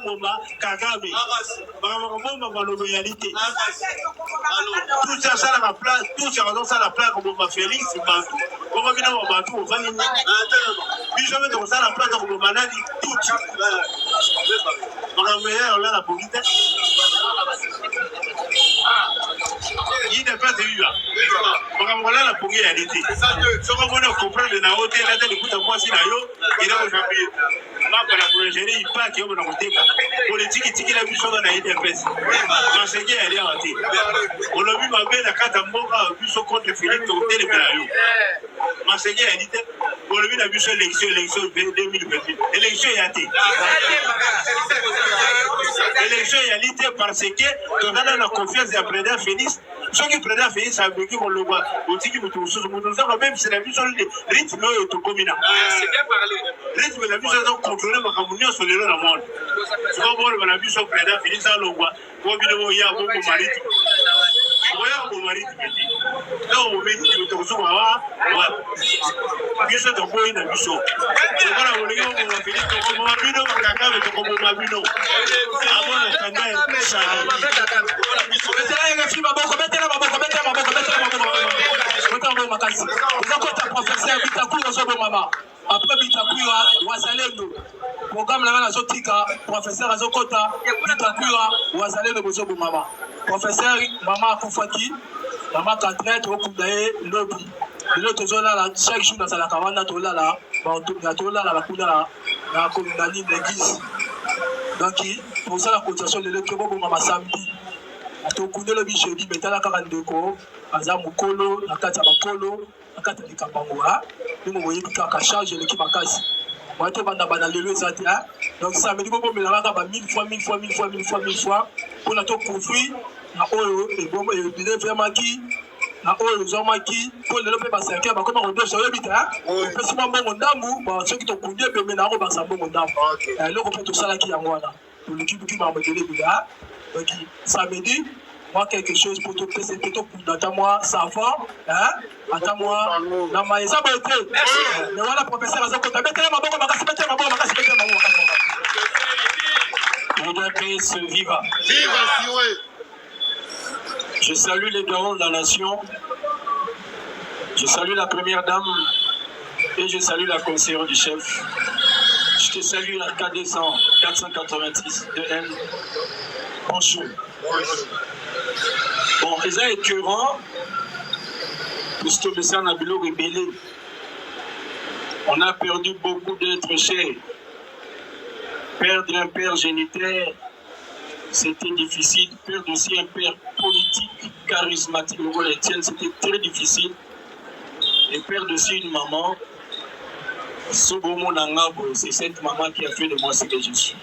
Ngoma, Kagame. Maman, réalité. Tout ça, ça la place, tout ça, ça la place comme Félix, Bantou. On va venir au Bantou, on va venir. Puis je vais dans ça la place comme Manadi, tout. On a meilleur là la politique. Il n'est pas de vivre. On va la politique réalité. Ce qu'on va comprendre dans l'hôtel, là, l'écoute à moi, si là, il est aujourd'hui. La boulangerie, il part qui est au côté. Politique, il a vu ça dans la IDPS. L'enseignement, elle est arrêtée. On a vu ma belle à Katamboka, vu son compte de Philippe, au télé de la Lyon. L'enseignement, elle était. On a vu la élection 2028. L'élection est arrêtée. L'élection est arrêtée parce que, quand on a la confiance de la présidente Félix, ceux qui prennent Félix, ça veut dire qu'on le voit. Aussi, qui vous tous, même si la vie sur le rythme est au communal. C'est bien parlé. Rythme, la vie sur le contrôler ma communion sur les lois de monde. Tu vas voir, on a vu son président Félix à l'Oua. Pour vidéo, il y a un bon mari. Voyons mon mari qui dit. Là, on met du tout sur moi. Bien sûr, on voit une mission. C'est voilà, on est là, on a fini, on a vu nos caca avec ton mabino. Avant, on a fait ça. Après Bitakura, Wazalendo. Programme la Zotika, professeur Azokota, Bitakura, Wazalendo Bozobo Mama. Professeur Mama Koufaki, Mama Katret, Okudae, Lobby. De l'autre zone là, chaque jour dans la caravane, Tola là, la Kula, la communalité l'église. Donc, pour ça, la cotisation de l'équipe, Mama samedi. Atokune le bijeudi, Betala 42 ko, Azamukolo, Nakata Bakolo. Akata ni Kambangoa, nous voyons que la charge de l'équipe à casse. Moi, je vais le zati. Donc, ça me dit que je vais 1000 fois pour la top profit. Na oyo et bon et bien vraiment qui na oyo zoma qui pour le faire passer que ba comme on doit sauver vite hein parce que moi mon ndambu ba ceux qui te kundé pe mais na ko ba sa bon ndambu le ko peut tout ça là qui en voilà pour l'équipe qui m'a modélé là donc samedi moi quelque chose pour te presser plutôt pour d'attends-moi ça va hein attends-moi la maïsa ba été mais voilà professeur Azokota mettre ma bonne makasi mettre ma bonne makasi mettre ma bonne on doit créer ce viva siwe. Je salue les garants de la nation, je salue la première dame et je salue la conseillère du chef. Je te salue la K200 486 de N. Bonjour. Bon, les gens écœurants, puisque le sang a bilo rébellé, on a perdu beaucoup d'êtres chers. Perdre un père géniteur, c'était difficile. Perdre aussi un père politique, charismatique, c'était très difficile. Et perdre aussi une maman, c'est cette maman qui a fait de moi ce que je suis.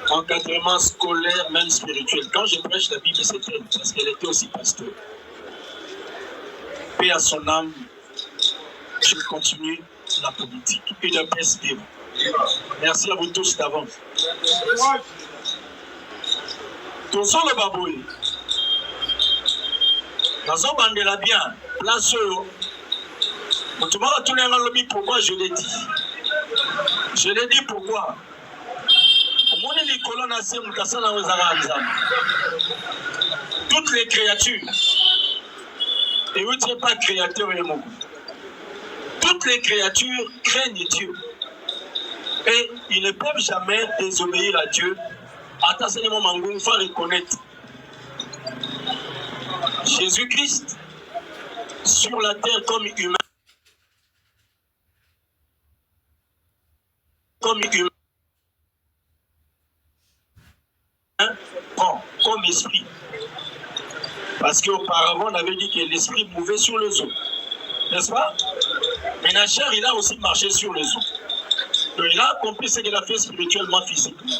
Encadrement scolaire, même spirituel. Quand je prêche la Bible, c'est elle, parce qu'elle était aussi pasteur. Paix à son âme, je continue la politique et la paix vive. Merci à vous tous d'avance. Tout ça le babouille. Dans un bandela bien, place tu vas retourner dans le lobby, pourquoi je l'ai dit. Je l'ai dit pourquoi. Toutes les créatures, et vous n'êtes pas créateur et mon. Toutes les créatures craignent Dieu. Et ils ne peuvent jamais désobéir à Dieu. Attention, il faut reconnaître. Jésus-Christ, sur la terre comme humain, prend comme esprit. Parce qu'auparavant, on avait dit que l'esprit mouvait sur les eaux. N'est-ce pas? Mais la chair, il a aussi marché sur les eaux. Donc, il a accompli ce qu'il a fait spirituellement, physiquement.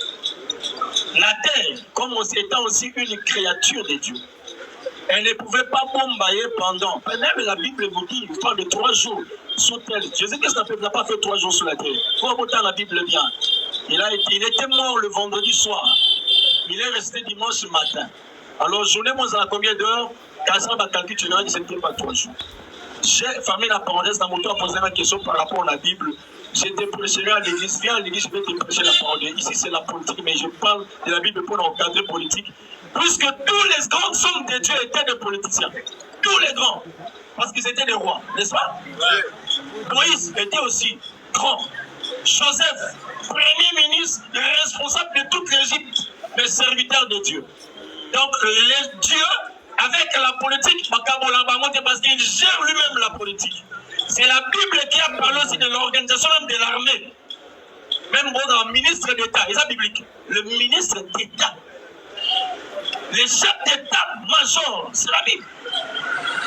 La terre, comme étant aussi une créature de Dieu, elle ne pouvait pas bombailler pendant. Même la Bible vous dit, il parle de 3 jours sur terre. Jésus-Christ n'a pas fait 3 jours sur la terre. Il faut remonter la Bible bien. Il était mort le vendredi soir. Il est resté dimanche matin. Alors, journée, moi, à combien d'heures? Quand ça va calculer, tu n'as dit que ce n'était pas 3 jours. J'ai fermé la parenthèse dans mon temps à poser la question par rapport à la Bible. je te prêcherai à l'église, viens à l'église, je vais te prêcher la parole. Ici, c'est la politique, mais je parle de la Bible pour encadrer politique. Puisque tous les grands hommes de Dieu étaient des politiciens. Tous les grands. Parce qu'ils étaient des rois, n'est-ce pas? Moïse était aussi grand. Joseph, premier ministre, responsable de toute l'Égypte, mais serviteur de Dieu. Donc, Dieu, avec la politique, parce qu'il gère lui-même la politique. C'est la Bible qui a parlé aussi de l'organisation même de l'armée. Même le ministre d'État, et ça biblique. Le ministre d'État. Le chef d'État-major, c'est la Bible.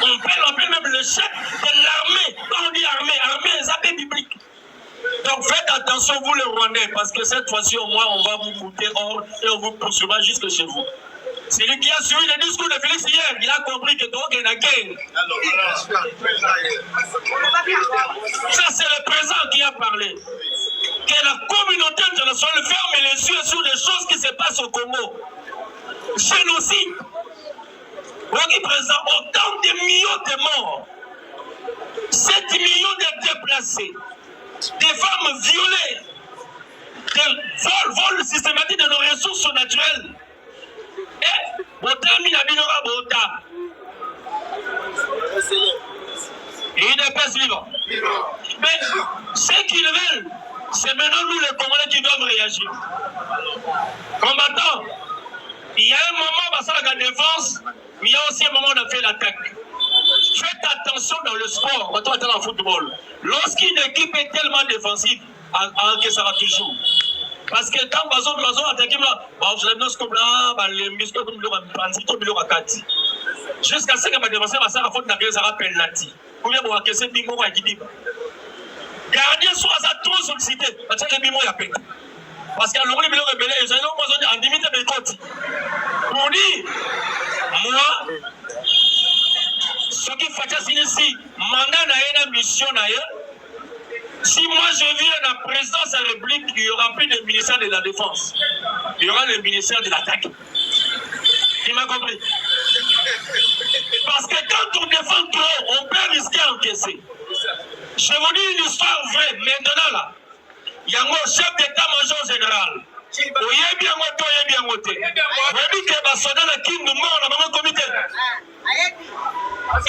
On peut l'appeler même le chef de l'armée. Quand on dit armée, c'est biblique. Donc faites attention, vous les Rwandais, parce que cette fois-ci, au moins, on va vous goûter hors et on vous poursuivra jusque chez vous. C'est lui qui a suivi le discours de Félix hier. Il a compris que donc il y a guerre. Ça, c'est le présent qui a parlé. Que la communauté internationale ferme les yeux sur les choses qui se passent au Congo. Génocide. Voici présent autant de millions de morts. 7 millions de déplacés. Des femmes violées. Des vols systématiques de nos ressources naturelles. Et, il ne passe vivant. Mais ce qu'ils veulent, c'est maintenant nous les Congolais qui doivent réagir. Combattants, il y a un moment où on a la défense, mais il y a aussi un moment où on a fait l'attaque. Faites attention dans le sport, quand on est dans le football. Lorsqu'une équipe est tellement défensive, que ça va toujours. Parce que quand on attaque, jusqu'à ce que ma défense va faire faute de penalty. Ou bien on cassé bingo à Gidiba. Gardien soit trop sollicité, parce que bingo a pété. Parce qu'à l'origine, il rebelle, ils ont en limite de côte. Pour dire, moi, ce qui fait ici, mandat n'a une mission d'ailleurs. Si moi je viens à la présidence de la République, il n'y aura plus de ministère de la Défense. Il y aura le ministère de l'Attaque. Tu m'as compris? Parce que quand on défend trop, on peut risquer d'encaisser. Je vous dis une histoire vraie. Maintenant là, il y a un chef d'état-major général.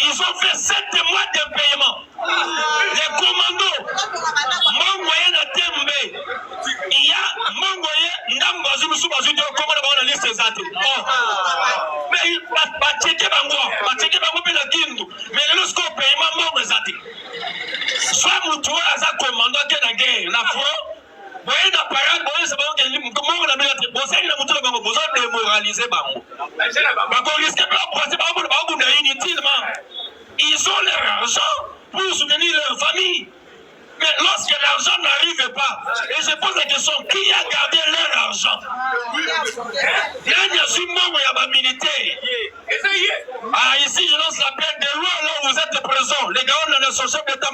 Ils ont fait 7 mois d'impayement. Les commandos, Mangoye na Tembe, il y a Mangoye, Ndambazu, Musubazu, comment on a liste exacte. Mais Bateke Bango, la Kindu, mais lorsqu'on paye, Mango exacte. Soit Moutoua, ça commando qui est la guerre, la France. Vous voyez, la parade, vous voyez, c'est pas que comment on a mis la tête. Vous savez, vous avez démoralisé Bango. Ils ont leur argent pour soutenir leur famille. Mais lorsque l'argent n'arrive pas, et je pose la question, qui a gardé leur argent? Il y a un militaire. Ah, ici, je lance l'appel de loi, là où vous êtes présents. Les gars, on a le chef d'État,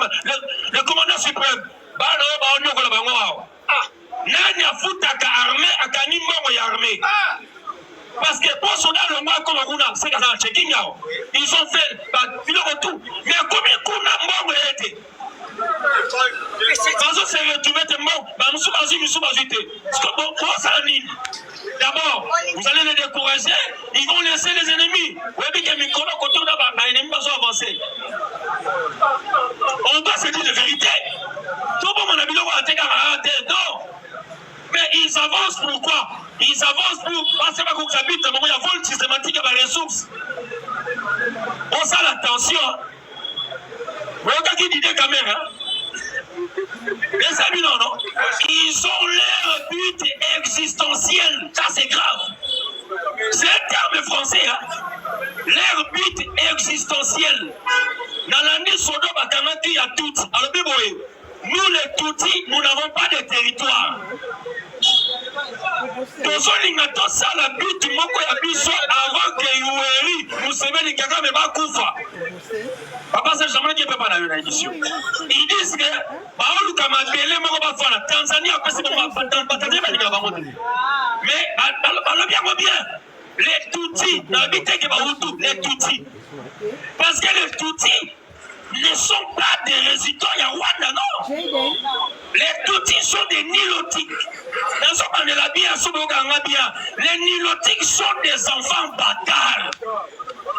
le commandant suprême. Nani afutaka armée akani mbongo ya armée. Parce que pour cela le mois comme on a c'est dans le checking out. Ils ont fait le tout. Mais combien kuna mbongo été? Quand on s'est retrouvé tellement d'abord, vous allez les décourager, ils vont laisser les ennemis. On doit se dire la vérité. Non. Mais ils avancent pourquoi? Ils avancent pour passer par contre habite un moment il y a vol systématique à la ressource. On sent la tension. Vous voyez qui dit des caméras? Les amis, non. Ils ont leur but existentiel. Ça c'est grave. C'est un terme français. Hein? Leur but existentiel. Dans l'année Sodo Bakamati, il y a tout. Alors, nous les Tutsis, nous n'avons pas de territoire. Ça la but moko ya biso avant que Yoweri Museveni Kagame bakufa. Papa c'est jamais qui peut pas dans une édition. Ils disent que baolu kama télé moko ba fana Tanzanie a passé mon batante ba linga bango. Mais alors bien les Tutsis n'habitent que Bahutu les Tutsis. Parce que les Tutsis ne sont pas des résidents à Rwanda, non. Les Tutsis sont des nilotiques. Les nilotiques sont des enfants bâtards.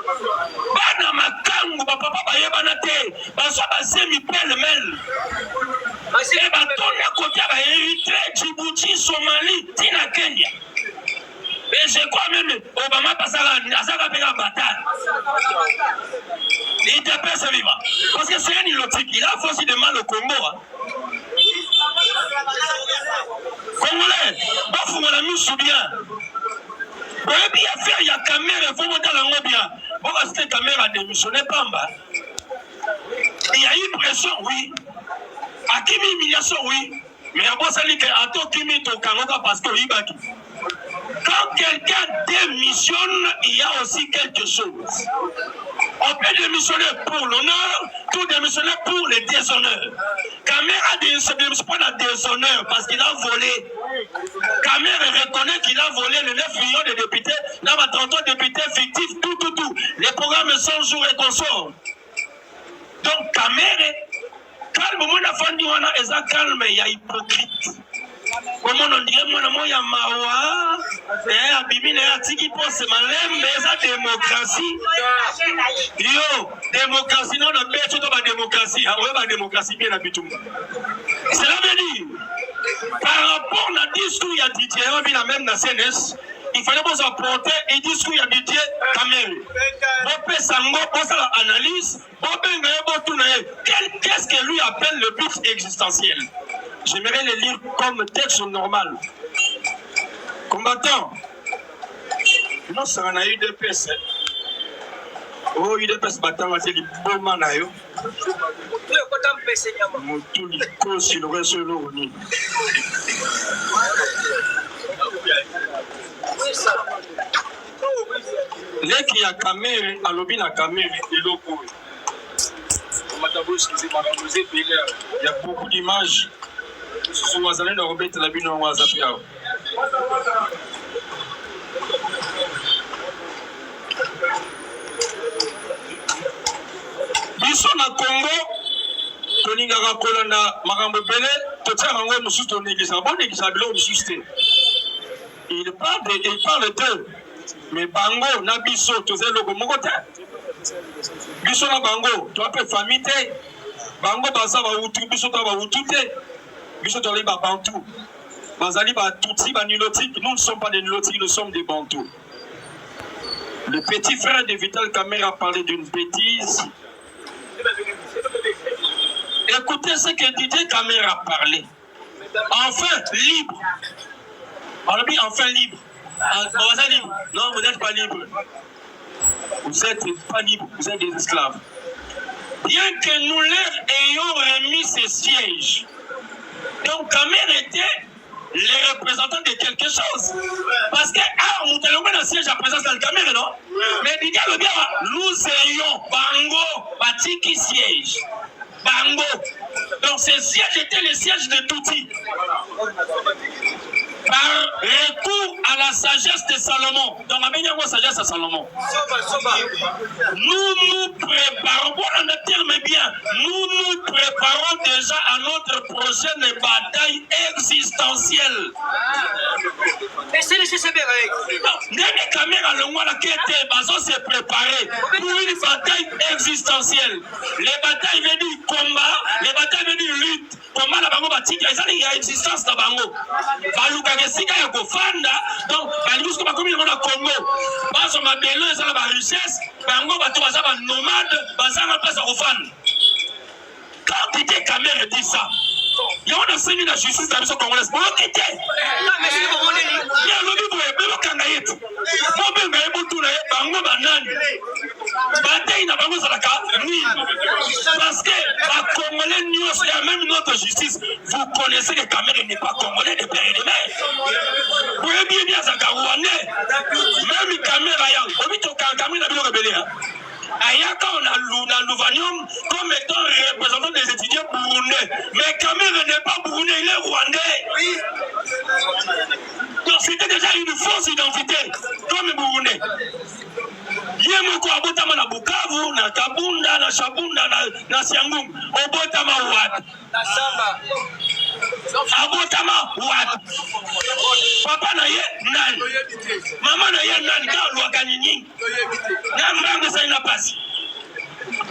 Bana makangu papa bayebana te baso basemi pele-mele. Et batone côté ba Érythrée, Djibouti, Somalie, tina Kenya. Et je crois même Obama pasala azaka peka bâtard. Il te paie ce vivant. Parce que c'est un nilotique. Il a fait aussi de mal au Congo. Congolais, bafunga la misu bien. Bien faire, il y a caméra, il faut monter la bien. Bon, cette caméra a démissionné, Pamba. Il y a eu pression, oui. À qui humiliation, oui. Mais à bon, ça dit qu'à toi, qui met ton Kangoka parce que Ibaki. Quand quelqu'un démissionne, il y a aussi quelque chose. On peut démissionner pour l'honneur, tout démissionner pour les déshonneurs. Caméra ne démissionne pas dans déshonneur parce qu'il a volé. Caméra reconnaît qu'il a volé les 9 millions de députés, là, 33 députés fictifs, tout. Les programmes 100 jours et consorts. Donc, Caméra, calme, mon affaire, et ça calme, il y a hypocrite. Comment on dirait, mon ya mawa, abimine ya tiki pose malembe, ça démocratie. Yo, démocratie, non, on a tout la démocratie. On a la démocratie bien habituée. Cela veut dire, par rapport à discours, il y a Didier, on vit la même dans CNS. Il fallait vous apporter un discours, il y a Didier Kamel. Vous faites sango, vous faites l'analyse, vous faites qu'est-ce que lui appelle le but existentiel? J'aimerais le lire comme texte normal. Combattant. Non, ça en a eu deux pièces. Oh, il y a deux pièces battant, c'est du bon manayo. Tout le coup, s'il reste l'eau. L'équipe a caméra, à l'objet la caméra, et l'eau. Il y a beaucoup d'images. Sur WhatsApp, on va mettre la bine en WhatsApp. Biso na Congo, Toningara Kolanda, Marambo Bele, Totiarango, nous sommes négligés. Bon, négligés, nous sommes. Il parle d'eux. Mais Bango, Nabiso, Tozé Logo Mogote. Biso na Bango, tu appelles famille. Bango, Baza, Baoutou, Biso, Baoutou. Biso Tolé Bantou. Bazali Batouti, Banilotique. Nous ne sommes pas des Nilotiques, nous sommes des Bantous. Le petit frère de Vital Kamerhe a parlé d'une bêtise. Écoutez ce que Didier Kamerhe a parlé. Enfin libre. On a dit enfin libre. Vous êtes libre. Non, vous n'êtes pas libre. Vous n'êtes pas libre, vous êtes des esclaves. Bien que nous leur ayons remis ces sièges. Donc Kamerhe était les représentants de quelque chose. Parce que nous avons un siège à présence dans le Kamerhe, non? Mais Didier le bien, nous ayons Bango, Batiki siège. Bango. Donc ces sièges étaient les sièges de Touti. Par recours à la sagesse de Salomon. Donc, la sagesse de Salomon. Nous nous préparons, on a terme bien, nous préparons déjà à notre prochaine bataille existentielle. Et c'est le Les caméras, le mois qui était, ils se préparer pour une bataille existentielle. Les batailles veulent dire combat, les batailles veulent dire lutte. Combat, la bango batika, il y a existence dans bango. Donc, jusqu'à ma commune de Congo, parce ma belle, ça la richesse, bango bato baza ba nomade, baza na place au fan. Quand Didier Kamerhe dit ça, il y a un signe de la justice dans le Congolais. Bon, quittez. Mais c'est bon, il y a l'objet pour les Kangaït. Pour les Kangaït, bango banane. Bataille n'a pas besoin de la carte. Parce que la Congolais, il y a même notre justice. Vous connaissez que Kamerhe n'est pas Congolais de père et de mère. Vous voyez bien ça, Rwandais. Même Kamerhe, on dit que Kamerhe n'a pas rebellé. Ayaka, on a Louvanium comme étant représentant des étudiants burundais. Mais Kamerhe n'est pas burundais, il est rwandais. Donc c'était déjà une fausse identité, comme burundais. Yemoko abotama na Bukavu, na Kabunda na Shabunda na Siangum. Obotama wat. Abotama wat. Papa na ye nani. Maman na ye nani. Quand on l'a gagné. N'importe ça il n'a pas.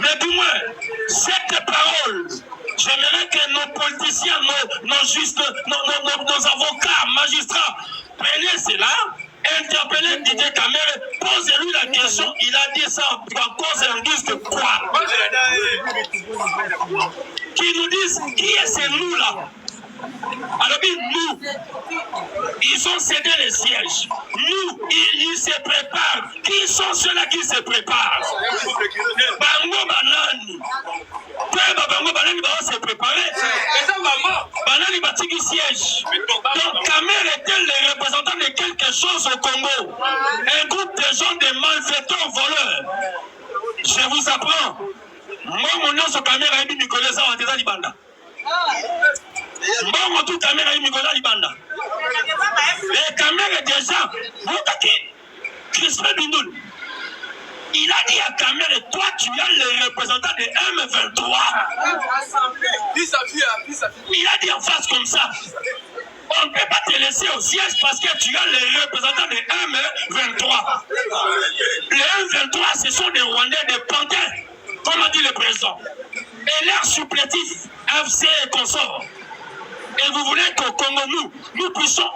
Mais du moins, cette parole, j'aimerais que nos politiciens, nos avocats, magistrats, prennent cela, interpellent Didier Kamere, posez-lui la question, il a dit ça en cause et en guise de quoi? Qui nous disent, qui est ce nous-là? Alors nous, ils ont cédé les sièges. Nous, ils se préparent. Qui sont ceux-là qui se préparent? Bango Banani. Bango Banani va se préparer. Banani va tirer siège. Donc Kamere est-elle le représentant de quelque chose au Congo? Un groupe de gens, de malfaitants, voleurs. Je vous apprends. Moi, mon nom sur Kamere est Nicolas Zawateza Libanda. Bon, tout Kamere est Nicolas Libanda. Et Kamere déjà, Crispin Bindoul, il a dit à Kamere, toi tu es le représentant de M23. Il a dit en face comme ça. On ne peut pas te laisser au siège parce que tu es le représentant de M23. Les M23, ce sont des Rwandais, des panthères, comme a dit le président. Et leur supplétif, FC et consorts. Et vous voulez qu'au Congo, nous puissions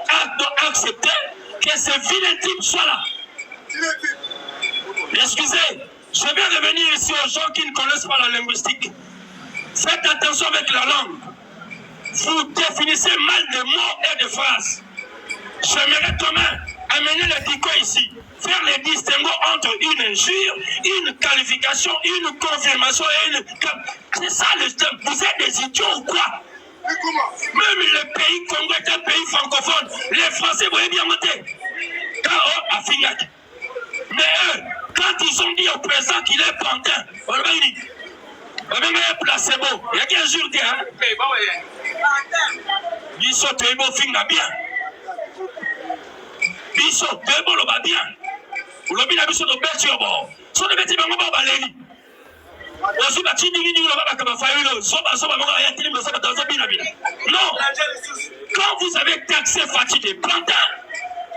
accepter que ces vilains types soient là. Excusez, je viens de venir ici aux gens qui ne connaissent pas la linguistique. Faites attention avec la langue. Vous définissez mal de mots et de phrases. J'aimerais quand même amener le dico ici. Faire les distinguos entre une injure, une qualification, une confirmation et une... C'est ça le thème. Vous êtes des idiots ou quoi? Même le pays Congo est un pays francophone. Les Français voyaient bien monter. K.O. à Fignac. Mais eux, quand ils ont dit au président qu'il est pantin, on va dire, on va dire placebo. Il y a qu'un jour, hein? Biso Tebo Finga bien. Biso Tebo le va bien. Ou le bien biso de Betiobo. So de Betiobo Baléli. Aussi, bah, tu dis que non, quand vous avez taxé Fatih des plantins,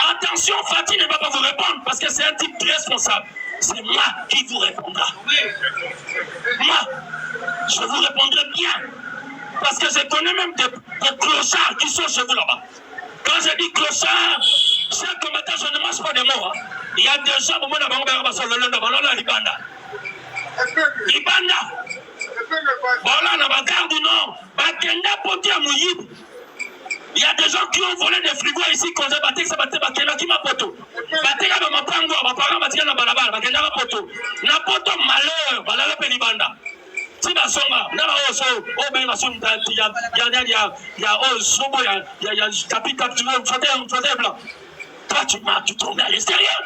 attention, Fatih ne va pas vous répondre parce que c'est un type responsable. C'est moi qui vous répondra. Moi, je vous répondrai bien. Parce que je connais même des clochards qui sont chez vous là-bas. Quand je dis clochard, chaque commentaire, je ne mange pas de mots. Hein. Il y a des gens, au moment de Libanda. Libanda. Voilà, dans la gare du Nord. Bakenda Poti à Mouyib. Il y a des gens qui ont volé des frigos ici, quand j'ai battu, ça battait Bakenda qui m'a poto. Bakenda m'a pango, ma parent m'a tiré dans la balabala, Bakenda m'a poto. N'a poto malheur, balala pe Libanda. Si ma songa, n'a pas osso, oh ben ma songa, il y a Osobo, il y a Capita, tu vois, un blanc. Toi, tu tombes à l'extérieur.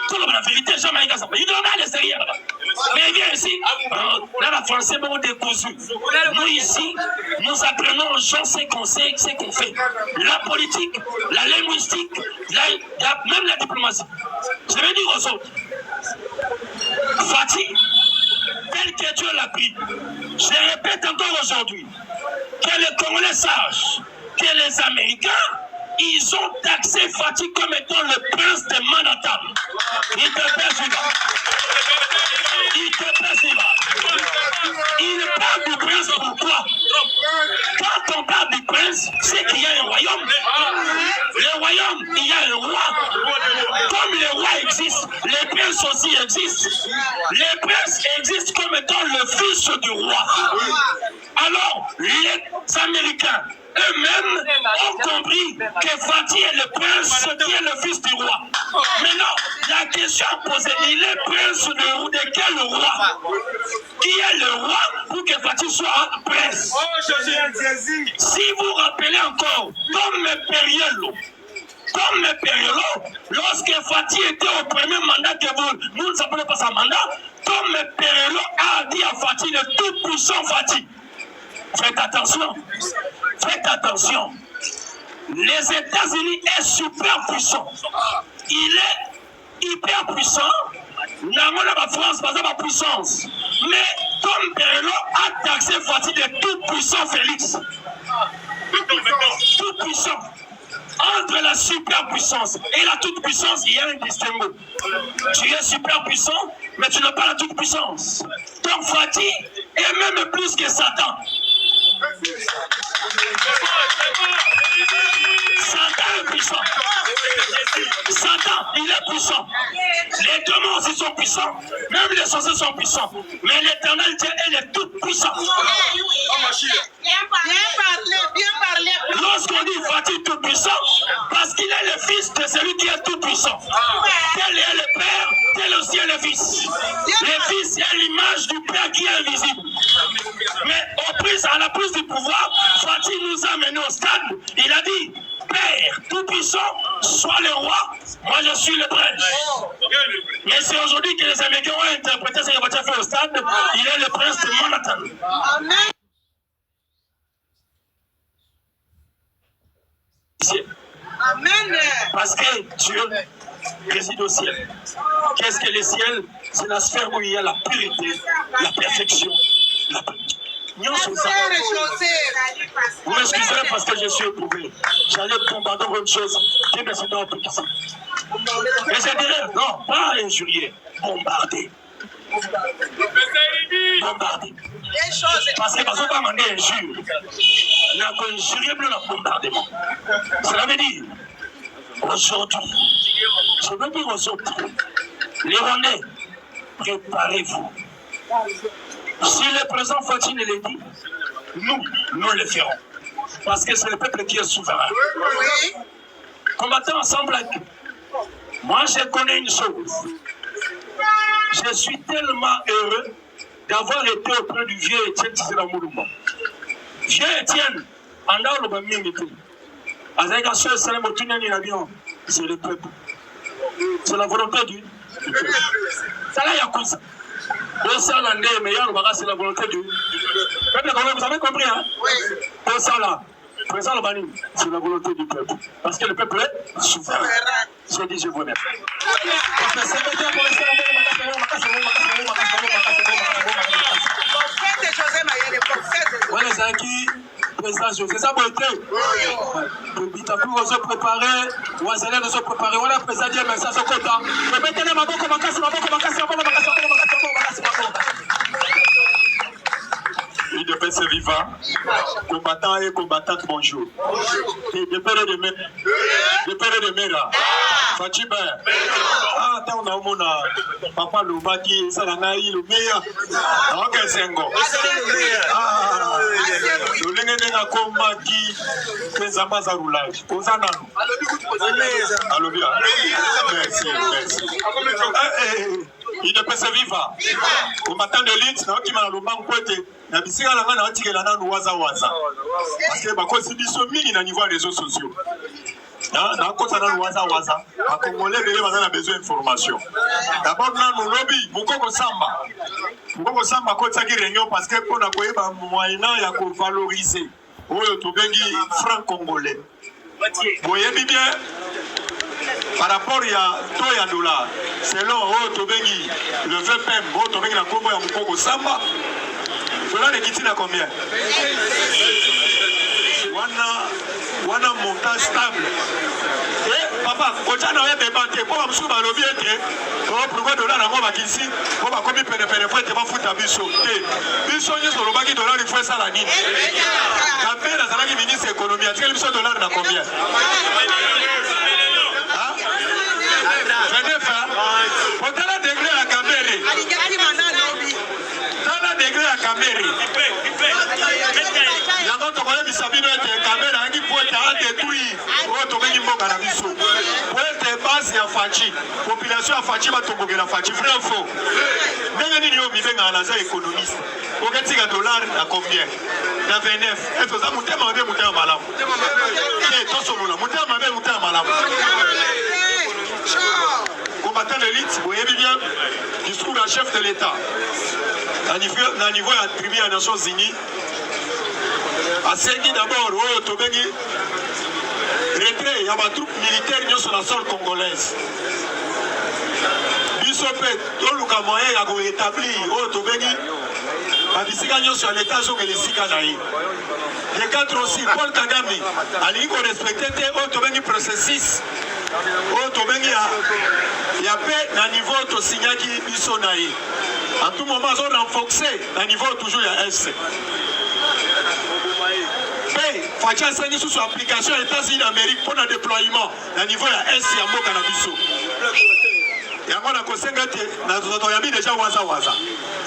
Tout le monde, la vérité, jamais il y a ça. Il tombent à l'extérieur là-bas. Mais viens ici, là, la français, beaucoup décousu. Nous ici, nous apprenons aux gens ce qu'on sait, ce qu'on fait. La politique, la linguistique, même la diplomatie. Je vais dire aux autres, Fatih, tel que Dieu l'a pris, je répète encore aujourd'hui, que les Congolais sachent que les Américains, ils ont taxé Fatih comme étant le prince des mandatables. Il te fait suivre. Il te fait suivre. Il parle du prince pourquoi? Quand on parle du prince, c'est qu'il y a un royaume. Le royaume, il y a un roi. Comme les rois existent, les princes aussi existent. Les princes existent comme étant le fils du roi. Alors, les Américains, eux-mêmes ont compris que Fatih est le prince qui est le fils du roi. Maintenant, la question posée, il est prince de quel roi? Qui est le roi pour que Fatih soit prince? Si vous rappelez encore, comme Periolo, lorsque Fatih était au premier mandat que nous ne savons pas sa mandat, comme Periolo a dit à Fatih, le tout puissant Fatih, faites attention. Faites attention. Les États-Unis est super puissant. Il est hyper puissant, la France, par exemple, la puissance. Mais comme Berlin a taxé Fati de tout puissant Félix. Tout puissant. Entre la superpuissance et la toute-puissance, il y a un distinguo. Tu es super puissant, mais tu n'as pas la toute-puissance. Donc Fati est même plus que Satan. Satan est puissant. Satan, il est puissant. Les démons aussi sont puissants. Même les sorciers sont puissants. Mais l'Éternel Dieu, elle est toute puissante. Lorsqu'on dit Fati tout puissant, parce qu'il est le fils de celui qui est tout puissant. Tel est le Père, tel aussi est le Fils. Le Fils est l'image du Père qui est invisible. Mais à la prise du pouvoir, Fati nous a menés au stade. Il a dit, Père tout-puissant, sois le roi, moi je suis le prince. Mais c'est aujourd'hui que les Américains ont interprété ce que Fati a fait au stade. Il est le prince de Manhattan. Amen. Parce que Dieu réside au ciel. Qu'est-ce que le ciel? C'est la sphère où il y a la pureté, la perfection, la purité. Vous m'excuserez parce que je suis éprouvé. J'allais bombarder une chose. Dieu me dit non, tout ça. Mais je dirais, non, pas injurier, bombarder. Bombarder. Parce que parce qu'on va demander injure. Il n'y a qu'un injurier plus le bombardement. Cela veut dire, aujourd'hui, je veux dire aujourd'hui, les Rwandais, préparez-vous. Si le président Fati ne le dit, nous le ferons. Parce que c'est le peuple qui est souverain. Combattons ensemble avec nous. Moi, je connais une chose. Je suis tellement heureux d'avoir été auprès du vieux Étienne Tshisekedi Moulumba. Vieux Étienne, en dehors de l'Amérique, c'est le peuple. C'est la volonté du peuple. Ça là, il y a comme ça. C'est la volonté du peuple. Vous avez compris, hein? Oui. C'est la volonté du peuple. Parce que le peuple est souverain. Je dis, je vous remercie. Voilà, Zaki, président José Saboté. Bitakou, on se préparer. Ouazalé, on se préparer. Voilà, président Dieu, merci à ce quota. Mettez-les ma boca, ma casse, ma boca, ma casse, ma boca, ma casse, ma boca, ma casse, ma boca. Il devait se vivant, combattant et combattante, bonjour. Et de père de mère, Fatiba. Ah, t'as on a mon papa le baki, ça n'a eu le meilleur. Ok, c'est un go. Ah, le lengue combat qui fait un bas à roulage. Osana. Allo bien. Merci, merci. Il devait se vivant. Combattant de l'élite, qui m'a le banc côté. Na bisika la ngana watikela nanu waza parce que bakosi biso mingi na niveau des réseaux sociaux na kosa nanu waza ba congolais bele bazana besoin d'information d'abord nanu lobi mukoko samba kotsa ki réunion parce que pona koyeba moyena ya ko valoriser oyo to bengi franc congolais boyebi bien par rapport à taux ya dollar selon oyo to bengi le VPM oyo to bengi na kombo ya mukoko samba. Cela est quitté à combien? Wana montant stable. Et papa, quand on a débattu, pour me souvenir le bien, pourquoi dollar à moi ici, pour ma commis pene fois, tu vas foutre à biso. Biso, nous sommes le bagi dollar, il faut ça la nuit. La paix, la salade ministre économie, tu as le dollar à combien? 29 ans. Pour la degré à Caméry. Degré à Caméry. Il y a d'autres problèmes qui s'habillent avec Caméry qui peut être détruit. Pour être base à Fati, population à Fati va tomber la Fati. Vrai ou faux? Nous sommes vivants dans la économiste. Pour que tu $, à combien? La 29. Est-ce que ça monte à ma monter à malam? Combattant l'élite, vous voyez bien, discours d'un chef de l'État. À niveau attribué aux Nations Unies, à Sengi d'abord, au Tobengi, retrait, il y a des troupes militaires sur la sol congolaise. biso pe toluka moyen ya koétablir oyo tobengi babisika nyonso ya leta azongela esika na ye. Le cadre aussi Paul Kagame alingi korespecte te oyo tobengi processus oyo tobengi ya pe na niveau tosignaki biso na ye. À tout moment azo renforcer na niveau toujours ya S. Pe facha sengi sous application États-Unis d'Amérique pour le déploiement na niveau ya S ya mboka na biso. Yango na kosenga te na zoto ya bi déjà waza.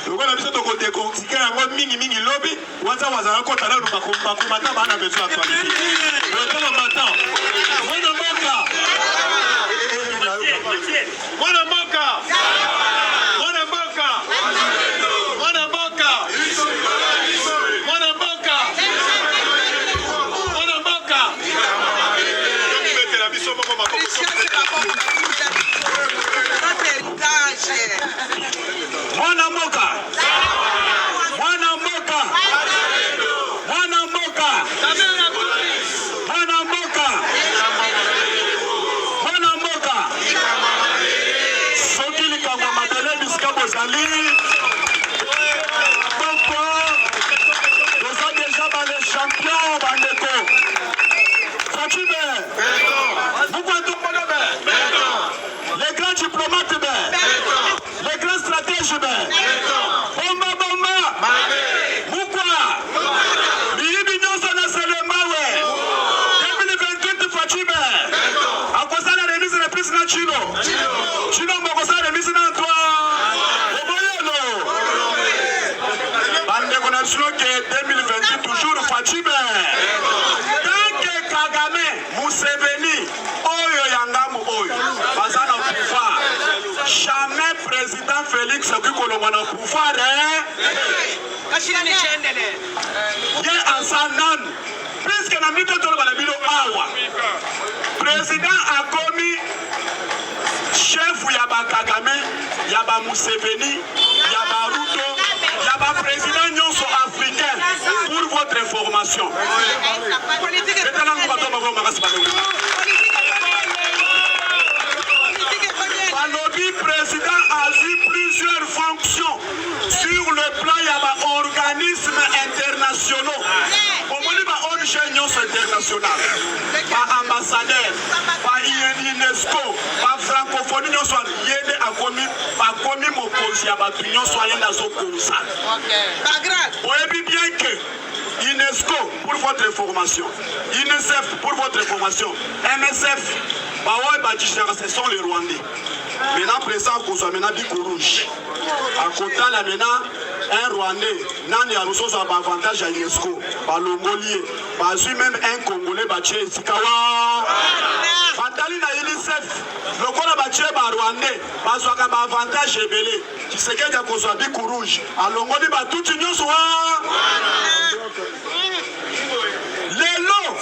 Lokola biso to ko décortiquer yango mingi lobby waza na kota na makumata bana besoin actualité. Le temps matin. Mwana mboka. Mwana mboka. Mwana mboka. Mwana mboka. Mwana mboka. Mwana mboka. Metela biso moko makoko. Mwana mboka. Mwana mboka. Mwana mboka. Mwana mboka. Mwana mboka. Soki likambo matele bisika bozali. Toza déjà ba les champions bandeko. Fatime. Pourquoi tout le monde les grands diplomates les grands stratèges bomba mukwa biyibi nyonso na selemawe 2028 Fatime akosala remise na prise na chino mokosala remise na toi oboyelo bandeko na biso ke 2028 toujours Fatime tanke Kagame Museveni oyo yangamu oyo baza na pouvoir jamais président Félix Okikolongwa na pouvoir ye asanan puisque na mito tolo bala bilo awa président akomi chef ya ba Kagame ya ba Museveni ya ba Ruto ya ba président nyonso africain pour votre information. Balobi président a eu plusieurs fonctions sur le plan ya organismes internationaux. Omoni ba ONG nyonso international, ba ambassadeur, ba UNESCO, ba francophonie nyonso yende akomi mokonzi ya bato nyonso ayenda zokonza. Oyebi bien que UNESCO pour votre information, UNICEF pour votre information, MSF, ce sont les Rwandais. Maintenant, présent, qu'on soit maintenant Bico Rouge. À côté, là, maintenant, un Rwandais, Nani a reçu un avantage à UNESCO, par l'Ongolier, par même un Congolais, Baché, Sikawa. Fatali na UNICEF, le Congolais Baché, par Rwandais, par son avantage ébélé. Tu sais qu'il y a qu'on soit Bico Rouge. À l'Ongolie, tout l'union soit. Les lots.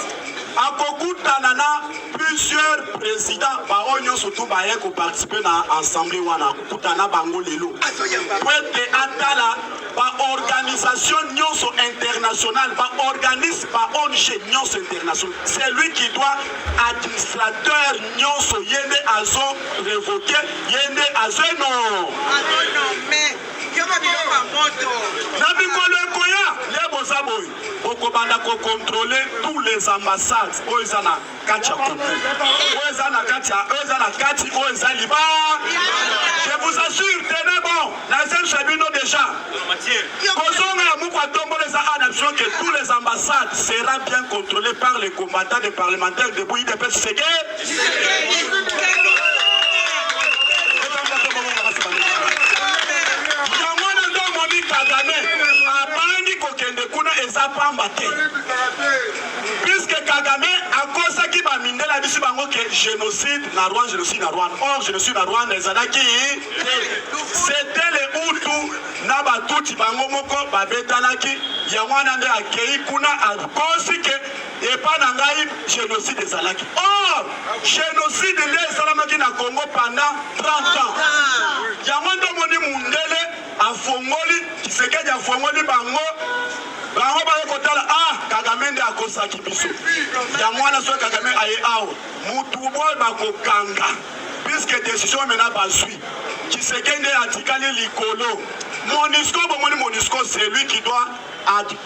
À beaucoup d'anana, plusieurs présidents, baronnions surtout baïens qui participent à l'Assemblée wana, kutana bango lelo. Poète atala, ba organisation nyonso internationale, ba organisme, ba ONG nyonso international. C'est lui qui doit administrateur nyonso yende azo révoqué, yende azo non. Mais okobanda ko contrôler tous les ambassades oizana kacha oizana kati oizali ba. Je vous assure, tenez bon, la Chabino déjà. Que tous les ambassades seront bien contrôlées par les combattants des parlementaires de Bouy de Petsege. Puisque Kagame a consacré à Mindela biso bango que génocide na Rwanda, génocide na Rwanda. Or génocide na Rwanda ezalaki c'était les Hutu na batuti bango moko babetanaki yamwana nde akei kuna akosi ke epa na ngai génocide ezalaki. Or génocide nde esalamaki na Congo pendant 30 ans. Yango ndo moni mundele afongoli Tshisekedi afongoli bango bango ba kotala Kagame nde akosaki biso ya mwana so Kagame aye awo mutu boy bakokanga puisque décision maintenant va suivre. Qui se gagne à Tikali Likolo. Monisco, c'est lui qui doit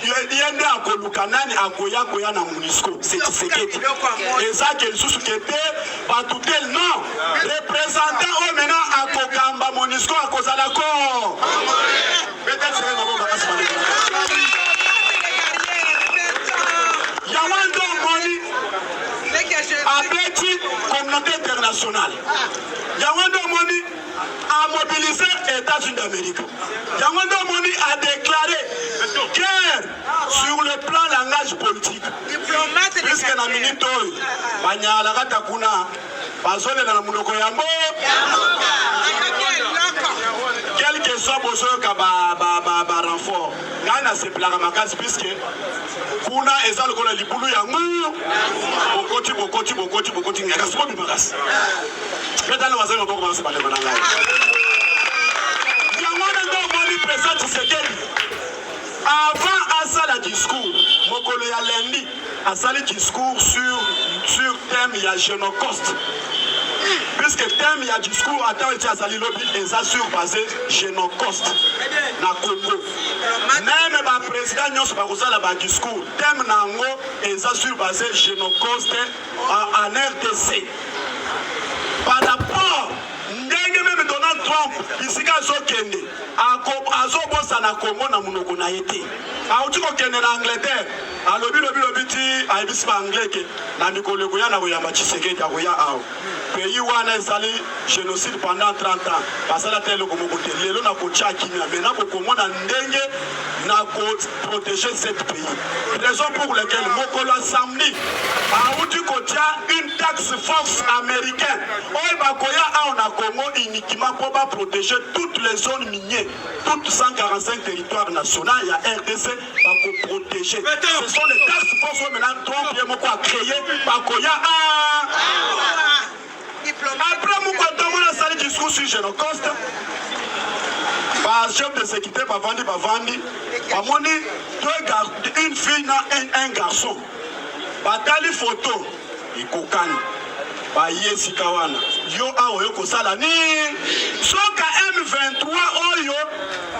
yende akoluka nani akoya na Monisco. C'est Tshisekedi. Et ça qu'elle sous-souquette, Batoutel non. Représentant au maintenant akokamba Monisco à cause de l'accord. Peut-être c'est un moment Yawando Moni avec la communauté internationale. Yawando Moni a mobilisé les États-Unis d'Amérique. Yawando Moni a déclaré guerre sur le plan langage politique. Puisque dans la minute, Banyala Katakuna, Bazole dans la Mounoko Yambo, quel que soit besoin de renfort, Nana se plagamakas puisque Kuna eza lokola libulu yango bokoti ngakasimo bimakas petana wazana boko banse bale bananga yamana ndo moni président Tshisekedi avant asala discours mokolo ya lundi asali discours sur thème ya génocide. Puisque thème ya discours attend et asali lobby eza sur basé génocide na Congo. Même le président nyonso bakozala ba discours thème nango eza sur basé génocide en RDC. Par rapport ndenge même Donald Trump isika azokende azobosa na Congo na munoko na yete auti kokende na Angleterre alobi ti ayebisi ba anglais ke na mikolo koya na koyamba Tshisekedi akoya awo pays wana ezali génocide pendant 30 ans basala te eloko moko te lelo na kotia kimia mais na kokomona ndenge na protéger cet pays. Raison pour laquelle mokolo samedi auti kotia une taxe force américaine oyo bakoya awo na Congo uniquement pour protéger toutes les zones minières, toutes 145 territoires nationaux, il y a RDC pour protéger. Ce sont les task force que maintenant Trump a créé, Bakoya après mon on a sali discours sur Génocide, chef de sécurité, Bavandi, une fille et un garçon. Batali photo, il kokani. Baye sikawana yo awo yo kosala ni soka M23 oyo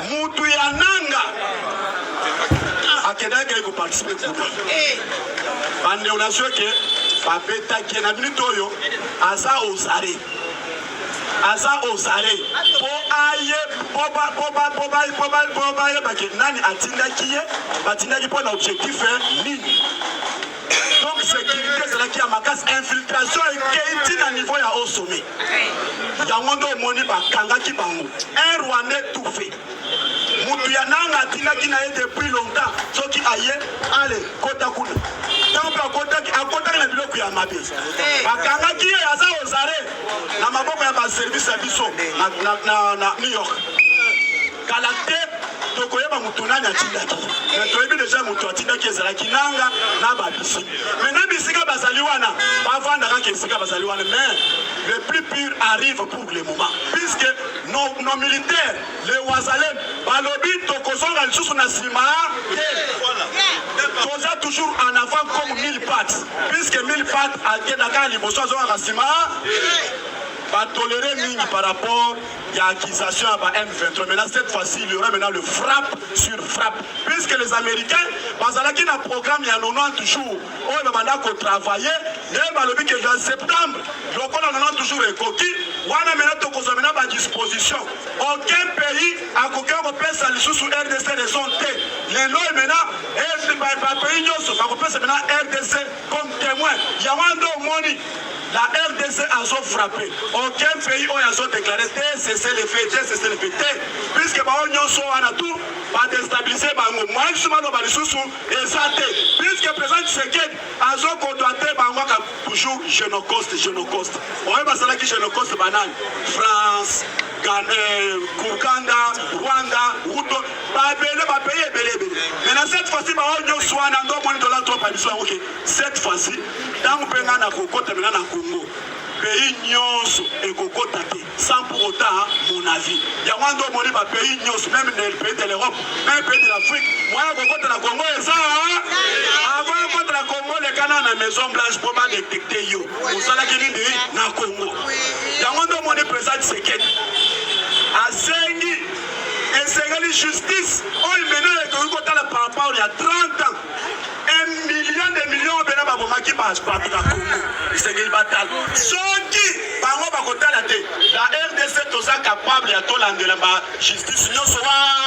mutu ya nanga akedaka ko participer kuda bande onasio ke babeta ke na minute oyo aza osare po aye poba ye bake nani atindaki po na objectif nini. Donc sécurité c'est là qui a ma casse infiltration et qui est à niveau au sommet. Yangondo moni ba kanga ki bango. Un Rwandais tout fait. Mutu ya nanga tina kina depuis longtemps. So ki aye allez kota kuna. Tant pa kota na biloko ya mabe. Ba kanga ki ya za ozare na maboko ya ba service ya biso na New York. Kalate tokoyeba mutu nani atindaki mais toyebi déjà mutu atindaki ezalaki nanga na babisi maintenant bisika bazali wana bavandaka ke esika bazali wana mais le plus pur arrive pour le moment puisque nos militaires les wazalem balobi tokozonga lisusu na nsima toza toujours en avant comme 1000 pattes puisque 1000 pattes akendaka liboso azongaka nsima va tolérer mingi par rapport à l'accusation à M23. Maintenant, cette fois-ci, il y aura maintenant le frappe sur frappe. Puisque les Américains, parce qu'il y a un programme, il y a 90 jours, où ils vont travailler, et en septembre, donc on a 90 jours et coquille, on a maintenant à disposition. Aucun pays, à aucun pays, ça sous RDC les ont été. Les lois maintenant, et pays, maintenant RDC comme témoin. Il y a un money. La RDC a frappé. Aucun pays a déclaré cesser les faits. Puisque nous sommes tout, va déstabiliser moi je suis et ça puisque le président Tshisekedi a contracté toujours génocide. On va passer là qui génocide banane. France, Ghana, Rwanda, Ruto, maintenant cette fois-ci, cette fois-ci, dans le Congo, pays nyonso ekokota te sans pour autant mon avis yango ndo moni ba pays nyonso même dans le pays de l'Europe même pays de l'Afrique moi kokota na Congo eza avant kokota na Congo le kana na Maison Blanche pour ba détecter yo osala ki nini na Congo yango ndo moni président Tshisekedi asengi esengeli justice oyo maintenant ekokota par rapport à 30 ans 1 million de millions bena babomaki partout na Congo esengeli batal soki bango bakotala te la RDC toza capable ya tolandela ba justice nyonso wana